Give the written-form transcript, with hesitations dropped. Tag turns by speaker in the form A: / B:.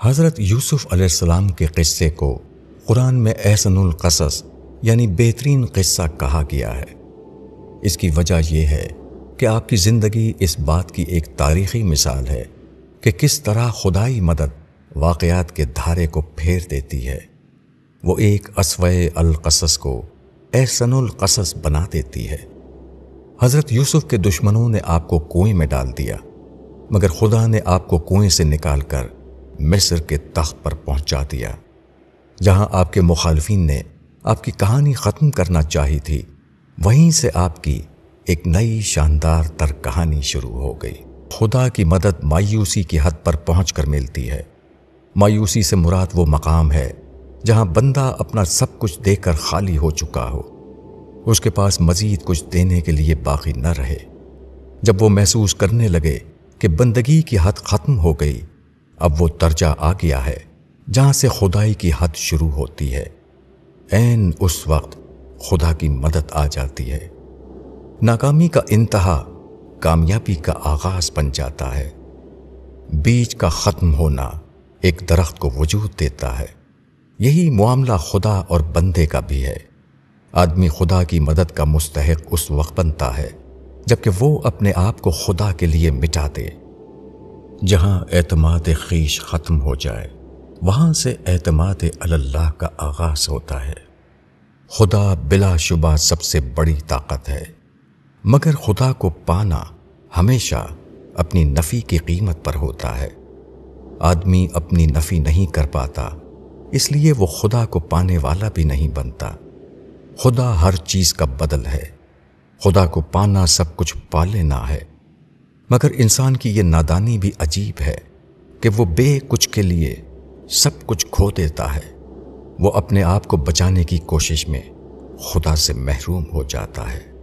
A: حضرت یوسف علیہ السلام کے قصے کو قرآن میں احسن القصص یعنی بہترین قصہ کہا گیا ہے۔ اس کی وجہ یہ ہے کہ آپ کی زندگی اس بات کی ایک تاریخی مثال ہے کہ کس طرح خدائی مدد واقعات کے دھارے کو پھیر دیتی ہے۔ وہ ایک اسوہ القصص کو احسن القصص بنا دیتی ہے۔ حضرت یوسف کے دشمنوں نے آپ کو کنویں میں ڈال دیا، مگر خدا نے آپ کو کنویں سے نکال کر مصر کے تخت پر پہنچا دیا۔ جہاں آپ کے مخالفین نے آپ کی کہانی ختم کرنا چاہی تھی، وہیں سے آپ کی ایک نئی شاندار تر کہانی شروع ہو گئی۔ خدا کی مدد مایوسی کی حد پر پہنچ کر ملتی ہے۔ مایوسی سے مراد وہ مقام ہے جہاں بندہ اپنا سب کچھ دے کر خالی ہو چکا ہو، اس کے پاس مزید کچھ دینے کے لیے باقی نہ رہے۔ جب وہ محسوس کرنے لگے کہ بندگی کی حد ختم ہو گئی، اب وہ درجہ آ گیا ہے جہاں سے خدائی کی حد شروع ہوتی ہے۔ عین اس وقت خدا کی مدد آ جاتی ہے۔ ناکامی کا انتہا کامیابی کا آغاز بن جاتا ہے۔ بیج کا ختم ہونا ایک درخت کو وجود دیتا ہے۔ یہی معاملہ خدا اور بندے کا بھی ہے۔ آدمی خدا کی مدد کا مستحق اس وقت بنتا ہے جبکہ وہ اپنے آپ کو خدا کے لیے مٹا دے۔ جہاں اعتماد خویش ختم ہو جائے، وہاں سے اعتماد اللہ کا آغاز ہوتا ہے۔ خدا بلا شبہ سب سے بڑی طاقت ہے، مگر خدا کو پانا ہمیشہ اپنی نفی کی قیمت پر ہوتا ہے۔ آدمی اپنی نفی نہیں کر پاتا، اس لیے وہ خدا کو پانے والا بھی نہیں بنتا۔ خدا ہر چیز کا بدل ہے۔ خدا کو پانا سب کچھ پا لینا ہے، مگر انسان کی یہ نادانی بھی عجیب ہے کہ وہ بے کچھ کے لیے سب کچھ کھو دیتا ہے۔ وہ اپنے آپ کو بچانے کی کوشش میں خدا سے محروم ہو جاتا ہے۔